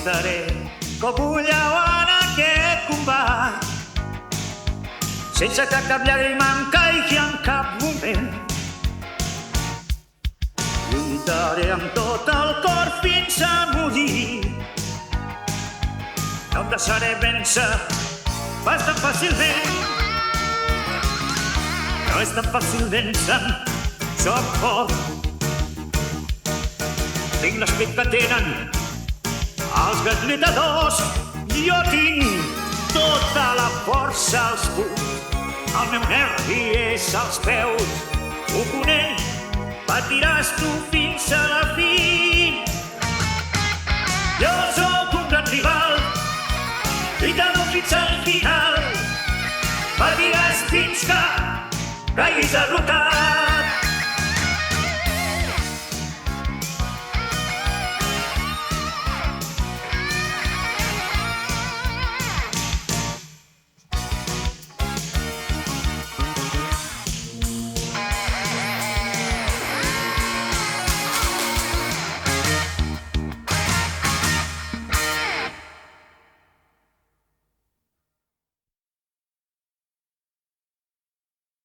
estaré com un lleó en aquest combat, sense que cap llàgrima em caigui en cap moment. Lluitaré amb tot el cor fins a morir. No em deixaré vèncer pas tan fàcilment. No és tan fàcil vèncer, soc fort. Tinc l'esperit que tenen els grans lluitadors. Jo tinc tota la força als punys, el meu nervi és als peus. Oponent, patiràs tu fins a la fi. Jo sóc un gran rival, lluitador fins al final. Patiràs fins que caiguis derrotat.